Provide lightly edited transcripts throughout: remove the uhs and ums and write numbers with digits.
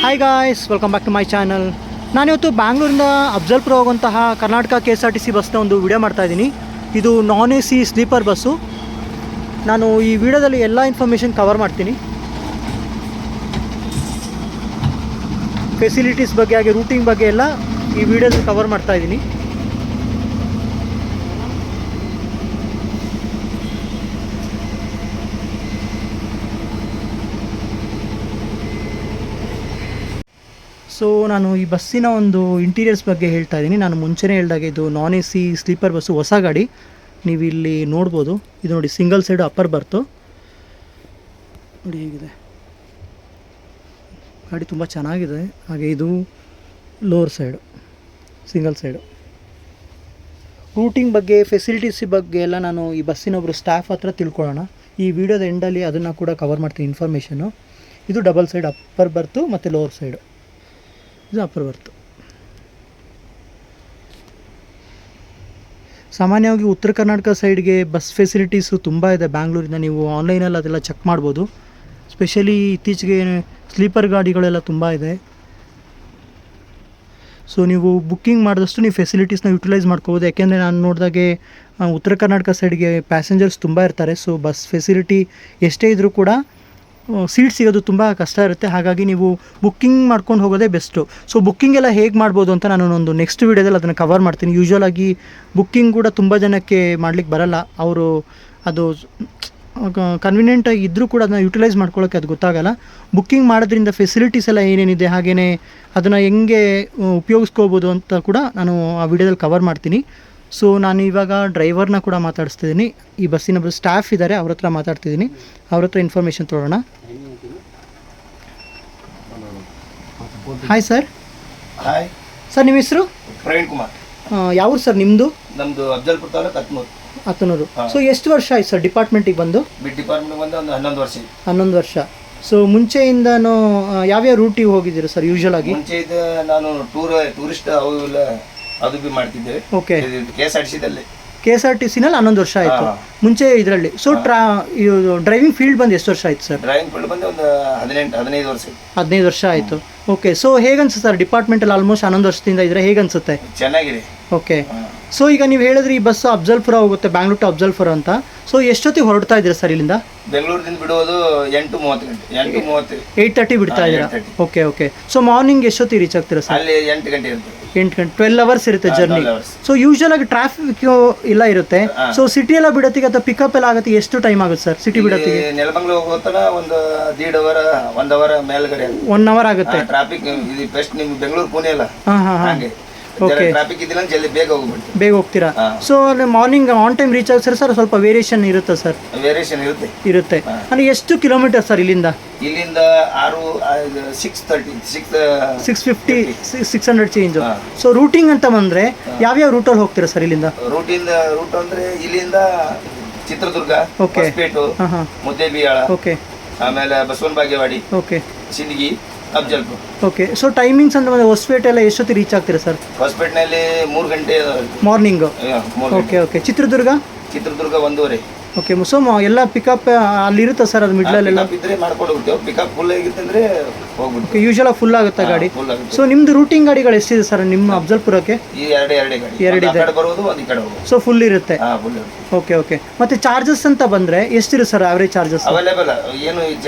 Hi guys, welcome back to my channel. ನಾನಿವತ್ತು ಬ್ಯಾಂಗ್ಳೂರಿಂದ ಅಫ್ಜಲ್ಪುರ ಹೋಗುವಂತಹ ಕರ್ನಾಟಕ KSRTC ಬಸ್ನ ಒಂದು ವಿಡಿಯೋ ಮಾಡ್ತಾಯಿದ್ದೀನಿ. ಇದು ನಾನ್ AC ಸ್ಲೀಪರ್ ಬಸ್ಸು. ನಾನು ಈ ವಿಡಿಯೋದಲ್ಲಿ ಎಲ್ಲ ಇನ್ಫಾರ್ಮೇಷನ್ ಕವರ್ ಮಾಡ್ತೀನಿ. ಫೆಸಿಲಿಟೀಸ್ ಬಗ್ಗೆ ಹಾಗೆ ರೂಟಿಂಗ್ ಬಗ್ಗೆ ಎಲ್ಲ ಈ ವಿಡಿಯೋದಲ್ಲಿ ಕವರ್ ಮಾಡ್ತಾಯಿದ್ದೀನಿ. ಸೊ ನಾನು ಈ ಬಸ್ಸಿನ ಒಂದು ಇಂಟೀರಿಯರ್ಸ್ ಬಗ್ಗೆ ಹೇಳ್ತಾ ಇದ್ದೀನಿ. ನಾನು ಮುಂಚೆನೇ ಹೇಳಿದಾಗೆ ಇದು ನಾನ್ AC ಸ್ಲೀಪರ್ ಬಸ್ಸು, ಹೊಸ ಗಾಡಿ. ನೀವು ಇಲ್ಲಿ ನೋಡ್ಬೋದು, ಇದು ನೋಡಿ ಸಿಂಗಲ್ ಸೈಡು ಅಪ್ಪರ್ ಬರ್ತು ನೋಡಿ ಹೇಗಿದೆ. ಗಾಡಿ ತುಂಬ ಚೆನ್ನಾಗಿದೆ. ಹಾಗೆ ಇದು lower side, single side. Routing ಬಗ್ಗೆ, ಫೆಸಿಲಿಟೀಸ್ ಬಗ್ಗೆ ಎಲ್ಲ ನಾನು ಈ ಬಸ್ಸಿನ ಒಬ್ಬರು ಸ್ಟಾಫ್ ಹತ್ರ ತಿಳ್ಕೊಳ್ಳೋಣ. ಈ ವಿಡಿಯೋದ ಎಂಡಲ್ಲಿ ಅದನ್ನು ಕೂಡ ಕವರ್ ಮಾಡ್ತೀನಿ ಇನ್ಫಾರ್ಮೇಷನ್ನು. ಇದು ಡಬಲ್ ಸೈಡ್ ಅಪ್ಪರ್ ಬರ್ತು ಮತ್ತು ಲೋವರ್ ಸೈಡು. ಇದು ಅಪ್ಪರ್ ಬರ್ತು. ಸಾಮಾನ್ಯವಾಗಿ ಉತ್ತರ ಕರ್ನಾಟಕ ಸೈಡ್ಗೆ ಬಸ್ ಫೆಸಿಲಿಟೀಸು ತುಂಬ ಇದೆ ಬ್ಯಾಂಗ್ಳೂರಿಂದ. ನೀವು ಆನ್ಲೈನಲ್ಲಿ ಅದೆಲ್ಲ ಚೆಕ್ ಮಾಡ್ಬೋದು. ಸ್ಪೆಷಲಿ ಇತ್ತೀಚೆಗೆ ಸ್ಲೀಪರ್ ಗಾಡಿಗಳೆಲ್ಲ ತುಂಬ ಇದೆ. ಸೊ ನೀವು ಬುಕ್ಕಿಂಗ್ ಮಾಡಿದಷ್ಟು ನೀವು ಫೆಸಿಲಿಟೀಸ್ನ ಯುಟಿಲೈಸ್ ಮಾಡ್ಕೋಬೋದು. ಯಾಕೆಂದರೆ ನಾನು ನೋಡಿದಾಗೆ ಉತ್ತರ ಕರ್ನಾಟಕ ಸೈಡ್ಗೆ ಪ್ಯಾಸೆಂಜರ್ಸ್ ತುಂಬ ಇರ್ತಾರೆ. ಸೊ ಬಸ್ ಫೆಸಿಲಿಟಿ ಎಷ್ಟೇ ಇದ್ದರೂ ಕೂಡ ಸೀಟ್ ಸಿಗೋದು ತುಂಬ ಕಷ್ಟ ಇರುತ್ತೆ. ಹಾಗಾಗಿ ನೀವು ಬುಕ್ಕಿಂಗ್ ಮಾಡ್ಕೊಂಡು ಹೋಗೋದೇ ಬೆಸ್ಟು. ಸೊ ಬುಕ್ಕಿಂಗ್ ಎಲ್ಲ ಹೇಗೆ ಮಾಡ್ಬೋದು ಅಂತ ನಾನು ಒಂದು ನೆಕ್ಸ್ಟ್ ವೀಡಿಯೋದಲ್ಲಿ ಅದನ್ನು ಕವರ್ ಮಾಡ್ತೀನಿ. ಯೂಶ್ವಲಾಗಿ ಬುಕ್ಕಿಂಗ್ ಕೂಡ ತುಂಬ ಜನಕ್ಕೆ ಮಾಡಲಿಕ್ಕೆ ಬರಲ್ಲ. ಅವರು ಅದು ಕನ್ವಿನಿಯೆಂಟಾಗಿ ಇದ್ದರೂ ಕೂಡ ಅದನ್ನು ಯುಟಿಲೈಸ್ ಮಾಡ್ಕೊಳ್ಳೋಕ್ಕೆ ಅದು ಗೊತ್ತಾಗಲ್ಲ. ಬುಕ್ಕಿಂಗ್ ಮಾಡೋದ್ರಿಂದ ಫೆಸಿಲಿಟೀಸ್ ಎಲ್ಲ ಏನೇನಿದೆ, ಹಾಗೆಯೇ ಅದನ್ನು ಹೆಂಗೆ ಉಪಯೋಗಿಸ್ಕೋಬೋದು ಅಂತ ಕೂಡ ನಾನು ಆ ವಿಡಿಯೋದಲ್ಲಿ ಕವರ್ ಮಾಡ್ತೀನಿ. ಸೊ ನಾನು ಇವಾಗ ಡ್ರೈವರ್ನ ಕೂಡ ಮಾತಾಡಿಸ್ತಿದ್ದೀನಿ. ಈ ಬಸ್ಸಿನ ಸ್ಟಾಫ್ ಇದ್ದಾರೆ, ಅವ್ರ ಹತ್ರ ಮಾತಾಡ್ತಿದ್ದೀನಿ. ಅವ್ರ ಹತ್ರ ಇನ್ಫಾರ್ಮೇಷನ್ ತೊಗೊಳ್ಳೋಣ. Hi sir. ಹಾಯ್ ಸರ್, ನಿಮ್ಮ ಹೆಸರು? ಪ್ರವೀಣ್ ಕುಮಾರ್. ಯಾವ್ದು ಸರ್ ನಿಮ್ಮದು? ನಮ್ಮದು ಅಫ್ಜಲ್ಪುರ ತಾಲೂಕು ಹತ್ತನೂರು. ಸೊ ಎಷ್ಟು ವರ್ಷ ಆಯ್ತು ಸರ್ ಡಿಪಾರ್ಟ್ಮೆಂಟಿಗೆ ಬಂದು? ಡಿಪಾರ್ಟ್ಮೆಂಟ್ ಬಂದು ಒಂದು 11 ವರ್ಷ. 11 ವರ್ಷ. ಸೊ ಮುಂಚೆಯಿಂದನೂ ಯಾವ್ಯಾವ ರೂಟಿಗೆ ಹೋಗಿದ್ದೀರಾ ಸರ್ ಯೂಶ್ವಲ್ ಆಗಿ? ಮುಂಚೆ ಇದು ನಾನು ಟೂರಿಸ್ಟ್ ಅವೆಲ್ಲ ಅದು ಬಿ ಮಾಡ್ತಿದ್ದೇವೆ. ಓಕೆ. KSRTCದಲ್ಲಿ KSRTCನಲ್ಲಿ 11 ವರ್ಷ ಆಯಿತು. ಮುಂಚೆ ಇದರಲ್ಲಿ. ಸೊ ಇದು ಡ್ರೈವಿಂಗ್ ಫೀಲ್ಡ್ ಬಂದು ಎಷ್ಟು ವರ್ಷ ಆಯಿತು ಸರ್? ಡ್ರೈವಿಂಗ್ ಫೀಲ್ಡ್ ಬಂದು ಒಂದು 15 ವರ್ಷ. 15 ವರ್ಷ ಆಯಿತು. ಓಕೆ. ಸೊ ಹೇಗನ್ಸುತ್ತೆ ಸರ್ ಡಿಪಾರ್ಟ್ಮೆಂಟಲ್ಲಿ ಆಲ್ಮೋಸ್ಟ್ 11 ವರ್ಷದಿಂದ ಇದ್ರೆ ಹೇಗನ್ಸುತ್ತೆ? ಚೆನ್ನಾಗಿದೆ. ಓಕೆ. ಸೊ ಈಗ ನೀವು ಹೇಳಿದ್ರೆ ಈ ಬಸ್ಸು ಅಫ್ಜಲ್ಪುರ ಹೋಗುತ್ತೆ, ಬ್ಯಾಂಗ್ಳೂರ್ ಟು ಅಫ್ಜಲ್ಪುರ ಅಂತ. ಸೊ ಎಷ್ಟೊತ್ತಿಗೆ ಹೊರಡ್ತಾ ಇದ್ದೀರಾ ಸರ್ ಇಲ್ಲಿಂದ? ಬೆಂಗಳೂರಿಂದ ಬಿಡುವುದು 8:30 ಗಂಟೆ. 8:30 ಬಿಡ್ತಾ ಇದ್ದೀರಾ? Okay okay. ಸೊ ಮಾರ್ನಿಂಗ್ ಎಷ್ಟೊತ್ತಿಗೆ ರೀಚ್ ಆಗ್ತೀರಾ ಸರ್? ಅಲ್ಲಿ 8 ಗಂಟೆ ಇರ್ತದೆ. 8 ಗಂಟೆ, 12 ಅವರ್ಸ್ ಇರುತ್ತೆ ಜರ್ನಿ. ಸೊ ಯೂಶುವಲ್ ಆಗಿ ಟ್ರಾಫಿಕ್ ಎಲ್ಲ ಇರುತ್ತೆ. ಸೊ ಸಿಟಿ ಎಲ್ಲ ಬಿಡೋತ್ತಿಗೆ ಅಥವಾ ಪಿಕಪ್ ಎಲ್ಲ ಆಗುತ್ತೆ ಎಷ್ಟು ಟೈಮ್ ಆಗುತ್ತೆ ಸರ್ ಸಿಟಿ ಬಿಡೋತ್ತಿಗೆ? ನೆಲಮಂಗಲ ಹೋಗ್ತಾನ ಒಂದು 1.5 ಅವರ್ 1 ಅವರ್ ಮೇಲ್ಗಡೆ 1 ಅವರ್ ಆಗುತ್ತೆ. ಟ್ರಾಫಿಕ್ ಇದು ಬೆಸ್ಟ್. ನಿಮ್ಗೆ ಬೆಂಗಳೂರು ಪುಣೆ ಎಲ್ಲ ಹಾಗೆ ಓಕೆ. ಟ್ರಾಫಿಕ್ ಇದ್ದಿಲ್ಲ ಜಲ್ದಿ ಬೇಗ ಹೋಗ್ಬಿಡ್ತೀವಿ. ಬೇಗ ಹೋಗ್ತೀರಾ? ಸೊ ಅಲ್ಲಿ ಮಾರ್ನಿಂಗ್ ಆನ್ ಟೈಮ್ ರೀಚ್ ಆಗ್ತಾರೆ ಸರ್? ಸ್ವಲ್ಪ ವೇರಿಯೇಷನ್ ಇರುತ್ತೆ ಸರ್? ವೇರಿಯೇಷನ್ ಇರುತ್ತೆ. ಅಂದರೆ ಎಷ್ಟು ಕಿಲೋಮೀಟರ್ ಸರ್ ಇಲ್ಲಿಂದ? 650 600 ಚೇಂಜ್. ಸೊ ರೂಟಿಂಗ್ ಅಂತ ಬಂದರೆ ಯಾವ್ಯಾವ ರೂಟಲ್ಲಿ ಹೋಗ್ತೀರಾ ಸರ್ ಇಲ್ಲಿಂದ? ರೂಟ್ ಅಂದ್ರೆ ಇಲ್ಲಿಂದ ಚಿತ್ರದುರ್ಗ, ಓಕೆ, ಮುದ್ದೇಬಿಹಾಳ, ಓಕೆ, ಆಮೇಲೆ Basavana Bagewadi, okay, Sindagi, Afzalpur. Okay. So timings ಅಂತ ಬಂದರೆ ಹೊಸಪೇಟೆ ಎಲ್ಲ ಎಷ್ಟೊತ್ತಿಗೆ ರೀಚ್ ಆಗ್ತೀರಾ ಸರ್? ಹೊಸಪೇಟೆನಲ್ಲಿ 3 ಗಂಟೆ morning. Okay okay. Chitradurga 1:30. Okay. So ಎಲ್ಲ ಪಿಕಪ್ ಅಲ್ಲಿರುತ್ತೆ ಸರ್? ಅದು ಮಿಡ್ಲಲ್ಲೆಲ್ಲ ಇದ್ರೆ ಮಾಡ್ಕೊಂಡು ಹೋಗ್ತೇವೆ. ಪಿಕಪ್ ಫುಲ್ ಆಗಿತ್ತು ಅಂದ್ರೆ ಹೋಗ್ಬಿಡ್ತೀವಿ. ಓಕೆ. ಯೂಶುವಲ್ ಫುಲ್ ಆಗುತ್ತೆ ಗಾಡಿ. ಸೊ ನಿಮ್ದು ರೂಟಿಂಗ್ ಗಾಡಿಗಳು ಎಷ್ಟಿದೆ ಸರ್ ನಿಮ್ಮ ಅಫ್ಜಲ್ಪುರಕ್ಕೆ? ಈ ಎರಡೇ ಗಾಡಿ. ಎರಡಿದೆ. ಬರೋದು ಒಂದು ಈ ಕಡೆ ಹೋಗೋದು. ಸೊ ಫುಲ್ ಇರುತ್ತೆ. ಫುಲ್. Okay okay. ಮತ್ತೆ ಚಾರ್ಜಸ್ ಅಂತ ಬಂದರೆ ಎಷ್ಟಿರುತ್ತೆ ಸರ್ ಆವ್ರೇಜ್ ಚಾರ್ಜಸ್? ಅವೈಲೇಬಲ್. ಏನು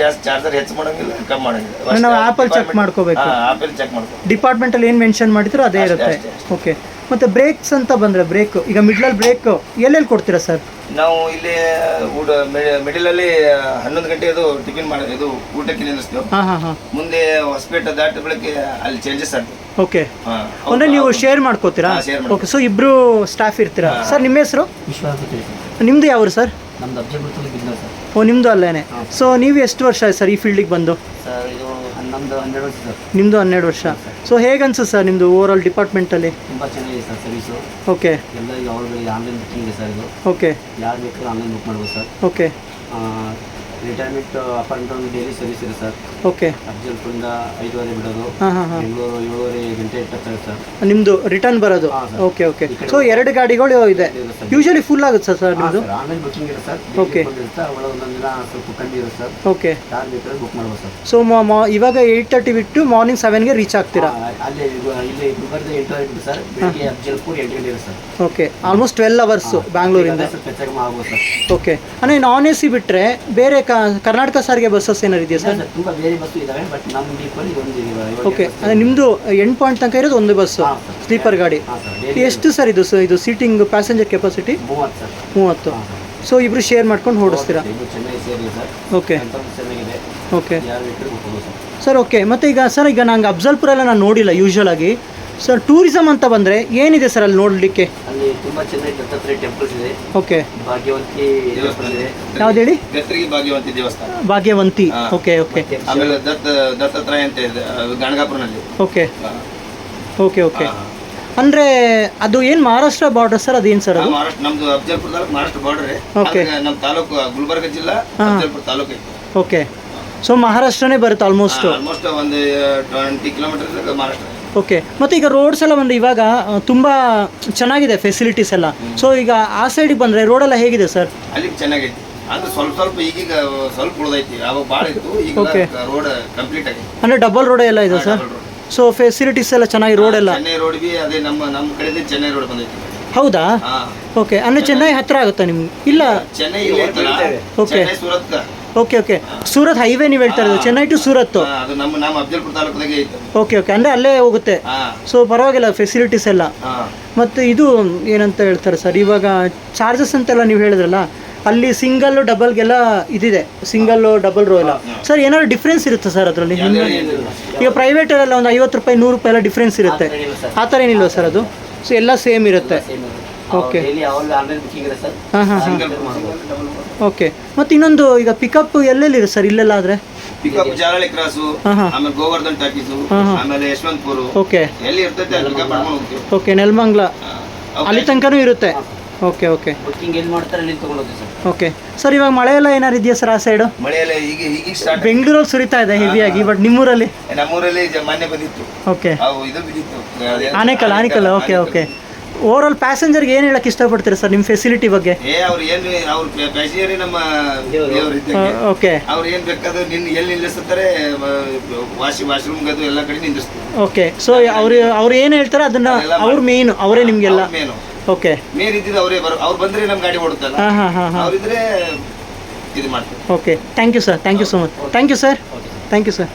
ಚಾರ್ಜರ್ ಹೆಚ್ಚು ಮಾಡಂಗಿಲ್ಲ, ಕಮ್ಮಿ ಮಾಡಂಗಿಲ್ಲ. ನಾವು ಆ್ಯಪಲ್ಲಿ ಚೆಕ್ ಮಾಡ್ಕೋಬೇಕು. ಆಪಲ್ ಚೆಕ್ ಮಾಡ್ಕೋ. ಡಿಪಾರ್ಟ್ಮೆಂಟಲ್ಲಿ ಏನು ಮೆನ್ಷನ್ ಮಾಡಿದ್ರು ಅದೇ ಇರುತ್ತೆ. ಓಕೆ. ಮತ್ತು ಬ್ರೇಕ್ಸ್ ಅಂತ ಬಂದರೆ ಬ್ರೇಕ್ ಈಗ ಮಿಡ್ಲಲ್ಲಿ ಬ್ರೇಕ್ ಎಲ್ಲೆಲ್ಲಿ ಕೊಡ್ತೀರಾ ಸರ್? ನಾವು ಇಲ್ಲಿ ಮಿಡಲಲ್ಲಿ 11 ಗಂಟೆ ಅದು ಟಿಫಿನ್ ಮಾಡಿ ಇದು ಊಟಕ್ಕೆ ನಿಲ್ಲಿಸ್ತೇವೆ. ಮುಂದೆ ಹೊಸಪೇಟೆ ದಾಟ ಬೆಳಗ್ಗೆ ಅಲ್ಲಿ ಚೇಂಜಸ್ ಆಗ್ತದೆ. ಓಕೆ. ಅಂದರೆ ನೀವು ಶೇರ್ ಮಾಡ್ಕೋತೀರಾ? ಓಕೆ. ಸೊ ಇಬ್ಬರು ಸ್ಟಾಫ್ ಇರ್ತೀರಾ ಸರ್? ನಿಮ್ಮ ಹೆಸರು? ನಿಮ್ಮದು ಯಾವರು ಸರ್? ನಮ್ದು ಅಫ್ಜಲ್ಪುರ ತಾಲೂಕು ಸರ್. ಓ, ನಿಮ್ಮದು ಅಲ್ಲೇನೆ. ಸೊ ನೀವು ಎಷ್ಟು ವರ್ಷ ಆಯ್ತು ಸರ್ ಈ ಫೀಲ್ಡಿಗೆ ಬಂದು? ಸರ್ ಇದು 12 ವರ್ಷ ಸರ್. ನಿಮ್ಮದು 12 ವರ್ಷ. ಸೊ ಹೇಗೆ ಅನ್ಸುತ್ತೆ ಸರ್ ನಿಮ್ಮದು ಓವರ್ ಆಲ್ ಡಿಪಾರ್ಟ್ಮೆಂಟಲ್ಲಿ? ತುಂಬ ಚೆನ್ನಾಗಿದೆ ಸರ್ ಸರ್ವಿಸು. ಓಕೆ. ಎಲ್ಲ ಈಗ ಅವ್ರಿಗೆ ಆನ್ಲೈನ್ ಬುಕ್ಕಿಂಗ್ ಇದೆ ಸರ್ ಇದು. ಓಕೆ. ಯಾರು ಬೇಕಾದ್ರೂ ಆನ್ಲೈನ್ ಬುಕ್ ಮಾಡ್ಬೋದು sir. Okay. Retirement up and down daily service ಇದೆ ಸರ್. ಓಕೆ. ಅಫ್ಜಲ್ಪುರಿಂದ 5:30 ಬಿಡೋದು, ಹಾಂ ಹಾಂ ಹಾಂ. ಬೆಂಗಳೂರು 7:30 ಗಂಟೆ ಟಚ್ ಆಗುತ್ತೆ ಸರ್. ನಿಮ್ಮದು ರಿಟರ್ನ್ ಬರೋದು? ಹಾಂ ಸರ್. Okay okay. ಸೊ 2 ಗಾಡಿಗಳು ಇದೆ. ಯೂಶಲಿ ಫುಲ್ ಆಗುತ್ತೆ ಸರ್ ನಿಮ್ಮದು? ಆನ್ಲೈನ್ ಬುಕ್ಕಿಂಗ್ ಇದೆ ಸರ್. ಓಕೆ. ಇರುತ್ತೆ ಅವಳ ಒಂದೊಂದು ದಿನ ಸ್ವಲ್ಪ ಕಮ್ಮಿ ಇರುತ್ತೆ ಸರ್. ಓಕೆ. ಯಾರು ಬೇಕಾದ್ರೆ ಬುಕ್ ಮಾಡ್ಬೋದು ಸರ್. ಸೊ ಇವಾಗ 8:30 ಬಿಟ್ಟು ಮಾರ್ನಿಂಗ್ 7ಗೆ ರೀಚ್ ಆಗ್ತೀರಾ? ಅಲ್ಲಿ ಇಲ್ಲಿ ಗುಲ್ಬರ್ಗ 8:30 ಬಿಟ್ಟು ಸರ್. ಬೆಳಿಗ್ಗೆ ಅಫ್ಜಲ್ಪುರ್ 8 ಗಂಟೆ ಇದೆ ಸರ್. ಓಕೆ. ಆಲ್ಮೋಸ್ಟ್ 12 ಅವರ್ಸು ಬ್ಯಾಂಗ್ಳೂರಿಂದ. ಹೆಚ್ಚಾಗಿ ಮಾಡ್ಬೋದು ಸರ್. ಓಕೆ. ಅಂದರೆ ನಾನ್ ಎ ಸಿ ಬಿಟ್ಟರೆ ಬೇರೆ ಕರ್ನಾಟಕ ಸಾರಿಗೆ ಬಸ್ಸಸ್ ಏನಾರು ಇದೆಯಾ ಸರ್? ತುಂಬ ಬೇರೆ ಬಸ್ಸು ಇದ್ದಾವೆ, ಬಟ್ ನಮ್ಮ ಡೀಪಲ್ಲಿ ಒಂದು ಓಕೆ. ಅಂದರೆ ನಿಮ್ಮದು ಎಂಡ್ ಪಾಯಿಂಟ್ ತನಕ ಇರೋದು ಒಂದು ಬಸ್ಸು, ಸ್ಲೀಪರ್ ಗಾಡಿ. ಎಷ್ಟು ಸರ್ ಇದು seating passenger capacity? 30 sir. 30. So ಇಬ್ರು ಶೇರ್ ಮಾಡ್ಕೊಂಡು ಓಡಿಸ್ತೀರಾ? ಚೆನ್ನೈ ಸೇರಿ ಸರ್. ಓಕೆ ಚೆನ್ನಾಗಿದೆ. ಓಕೆ ಯಾರು ಬೇಕಾದ್ರೂ ಹೋಗ್ಬೋದು ಸರ್. Sir okay. ಮತ್ತು ಈಗ ನಂಗೆ ಅಫ್ಜಲ್ಪುರೆಲ್ಲ ನಾನು ನೋಡಿಲ್ಲ ಯೂಶ್ವಲ್ ಆಗಿ. ಸರ್ ಟೂರಿಸಮ್ ಅಂತ ಬಂದರೆ ಏನಿದೆ ಸರ್ ಅಲ್ಲಿ ನೋಡಲಿಕ್ಕೆ? ಅಲ್ಲಿ ತುಂಬ ಚೆನ್ನಾಗಿ ದತ್ತಾತ್ರೇಯ ಟೆಂಪಲ್ಸ್ ಇದೆ. ಓಕೆ. ಭಾಗ್ಯವಂತಿ ದೇವಸ್ಥಾನ ಇದೆ. ಯಾವ್ದು ಹೇಳಿ? ಗತ್ರಿಗೆ ಭಾಗ್ಯವಂತಿ ದೇವಸ್ಥಾನ. ಭಾಗ್ಯವಂತಿ. Okay okay. ಆಮೇಲೆ ದತ್ತಾತ್ರೇಯ ಅಂತ ಇದೆ ಗಣಗಾಪುರನಲ್ಲಿ. Okay okay okay. ಅಂದರೆ ಅದು ಏನು ಮಹಾರಾಷ್ಟ್ರ ಬಾರ್ಡರ್ ಸರ್? ಅದೇನು ಸರ್ ಅದು? ನಮ್ದು ಅಫ್ಜಲ್ಪುರ ತಾಲೂಕು ಮಹಾರಾಷ್ಟ್ರ ಬಾರ್ಡರ್. ಓಕೆ. ನಮ್ಮ ತಾಲೂಕು ಗುಲ್ಬರ್ಗ ಜಿಲ್ಲಾ, ಅಫ್ಜಲ್ಪುರ ತಾಲೂಕು. ಓಕೆ. ಸೊ ಮಹಾರಾಷ್ಟ್ರನೇ ಬರುತ್ತೆ ಆಲ್ಮೋಸ್ಟ್ ಒಂದು 20 ಕಿಲೋಮೀಟರ್ ಮಹಾರಾಷ್ಟ್ರ. ಓಕೆ. ಮತ್ತು ಈಗ ರೋಡ್ಸ್ ಎಲ್ಲ ಬಂದು ಇವಾಗ ತುಂಬ ಚೆನ್ನಾಗಿದೆ ಫೆಸಿಲಿಟೀಸ್ ಎಲ್ಲ. ಸೊ ಈಗ ಆ ಸೈಡಿಗೆ ಬಂದರೆ ರೋಡೆಲ್ಲ ಹೇಗಿದೆ ಸರ್? ಅಲ್ಲಿ ಚೆನ್ನಾಗೈತಿ, ಅಂದ್ರೆ ಸ್ವಲ್ಪ ಈಗೀಗ ಸ್ವಲ್ಪ ಉಳಿದೈತಿ. ಅವಾಗ ಭಾಳ ಇತ್ತು, ಈಗ ರೋಡ್ ಕಂಪ್ಲೀಟ್ ಆಗೈತಿ. ಅಂದರೆ ಡಬಲ್ ರೋಡ್ ಎಲ್ಲ ಇದೆ ಸರ್? ಸೊ ಫೆಸಿಲಿಟೀಸ್ ಎಲ್ಲ ಚೆನ್ನಾಗಿ ರೋಡ್ ಎಲ್ಲ? ಚೆನ್ನೈ ರೋಡ್ ಬಿ ಅದೇ ನಮ್ಮ ಕಡೆ ಚೆನ್ನೈ ರೋಡ್ ಬಂದೈತಿ. ಹೌದಾ? ಓಕೆ. ಅಂದರೆ ಚೆನ್ನೈ ಹತ್ರ ಆಗುತ್ತಾ ನಿಮ್ಗೆ? ಇಲ್ಲ, Chennai okay Surat. Okay okay. Surat highway ನೀವು ಹೇಳ್ತಾ ಇರೋದು, ಚೆನ್ನೈ ಟು ಸೂರತ್? ಅದು ನಮ್ಮ ಅಫ್ಜಲ್ಪುರ ತಾಲೂಕದಾಗೆ ಐತೆ. Okay okay. ಅಂದರೆ ಅಲ್ಲೇ ಹೋಗುತ್ತೆ. ಸೊ ಪರವಾಗಿಲ್ಲ ಫೆಸಿಲಿಟೀಸ್ ಎಲ್ಲ. ಮತ್ತು ಇದು ಏನಂತ ಹೇಳ್ತಾರೆ ಸರ್, ಇವಾಗ ಚಾರ್ಜಸ್ ಅಂತೆಲ್ಲ ನೀವು ಹೇಳಿದ್ರಲ್ಲ, ಅಲ್ಲಿ ಸಿಂಗಲ್ ಡಬಲ್ಗೆಲ್ಲ ಇದಿದೆ, ಸಿಂಗಲ್ ಡಬಲ್ ರೋ ಎಲ್ಲ. ಸರ್ ಏನಾದ್ರು ಡಿಫ್ರೆನ್ಸ್ ಇರುತ್ತೆ ಸರ್ ಅದರಲ್ಲಿ? ಈಗ ಪ್ರೈವೇಟಲ್ಲೆಲ್ಲ ಒಂದು 50 ರೂಪಾಯಿ 100 ರೂಪಾಯಿ ಎಲ್ಲ ಡಿಫ್ರೆನ್ಸ್ ಇರುತ್ತೆ, ಆ ಥರ ಏನಿಲ್ವ ಸರ್ ಅದು? ಸೊ ಎಲ್ಲ ಸೇಮ್ ಇರುತ್ತೆ. ಓಕೆ. ಹಾಂ ಹಾಂ ಹಾಂ. ಓಕೆ. ಮತ್ತು ಇನ್ನೊಂದು ಈಗ ಪಿಕಪ್ ಎಲ್ಲೆಲ್ಲಿರುತ್ತೆ ಸರ್ ಇಲ್ಲೆಲ್ಲ ಆದರೆ? ಪಿಕಪ್ ಜಾಲಹಳ್ಳಿ ಕ್ರಾಸು, ಆಮೇಲೆ ಗೋವರ್ಧನ್ ಟಾಕೀಸು, ಆಮೇಲೆ ಯಶವಂತಪುರ. ಓಕೆ. ಎಲ್ಲಿ ಇರ್ತೈತೆ ಅಲ್ಲಿ ಪಿಕಪ್ ಮಾಡ್ಕೊಂಡು ಹೋಗ್ತೀವಿ. ಓಕೆ. ನೆಲಮಂಗ್ಲ ಅಲ್ಲಿ ತನಕನೂ ಇರುತ್ತೆ. Okay okay. ಬುಕ್ಕಿಂಗ್ ಎಲ್ಲಿ ಮಾಡ್ತಾರೆ ಅಲ್ಲಿ ತಗೊಂಡೋಗಿ ಸರ್. ಓಕೆ. ಸರ್ ಇವಾಗ ಮಳೆ ಎಲ್ಲ ಏನಾರು ಇದೆಯಾ ಸರ್ ಆ ಸೈಡು? ಮಳೆಯಲ್ಲ ಈಗ ಸ್ಟಾರ್ಟ್. ಬೆಂಗಳೂರಲ್ಲಿ ಸುರಿತಾ ಇದೆ ಹೆವಿಯಾಗಿ, ಬಟ್ ನಿಮ್ಮೂರಲ್ಲಿ? ನಮ್ಮೂರಲ್ಲಿ ಮೊನ್ನೆ ಬಂದಿತ್ತು. ಓಕೆ. ಇದು ಬಿದ್ದಿತ್ತು, Anekal. Okay okay. Over all ಪ್ಯಾಸೆಂಜರ್ಗೆ ಏನು ಹೇಳಕ್ಕೆ ಇಷ್ಟಪಡ್ತೀರಾ ಸರ್ ನಿಮ್ಮ ಫೆಸಿಲಿಟಿ ಬಗ್ಗೆ? ಅವ್ರು ಏನು ಅವ್ರ ಪ್ಯಾಸೆಂಜರ್ ನಮ್ಮ ದೇವ್ರು ಇದ್ದಂಗೆ. ಓಕೆ. ಅವ್ರು ಏನು ಬೇಕಾದ್ರೂ ಎಲ್ಲಿ ನಿಲ್ಲಿಸ್ತಾರೆ, ವಾಶ್ರೂಮ್ ಅದು ಎಲ್ಲ ಕಡೆ ನಿಲ್ಲಿಸ್ತಾರೆ. ಓಕೆ. ಸೊ ಅವ್ರು ಏನು ಹೇಳ್ತಾರೆ ಅದನ್ನ ಅವ್ರು ಮೇನ್, ಅವರೇ ನಿಮಗೆಲ್ಲ? ಮೇನು. ಓಕೆ. ಮೇನ್ ಇದ್ದಿದ್ದು ಅವರೇ ಅವ್ರು ಬಂದ್ರೆ ನಮ್ಮ ಗಾಡಿ ಓಡುತ್ತಲ್ಲ. ಹಾಂ ಹಾಂ ಹಾಂ ಹಾಂ. ಅವರಿದ್ರೆ ಇದು ಮಾಡ್ತಾರೆ. Okay. Thank you sir. Thank you so much. Thank you sir. Thank you sir.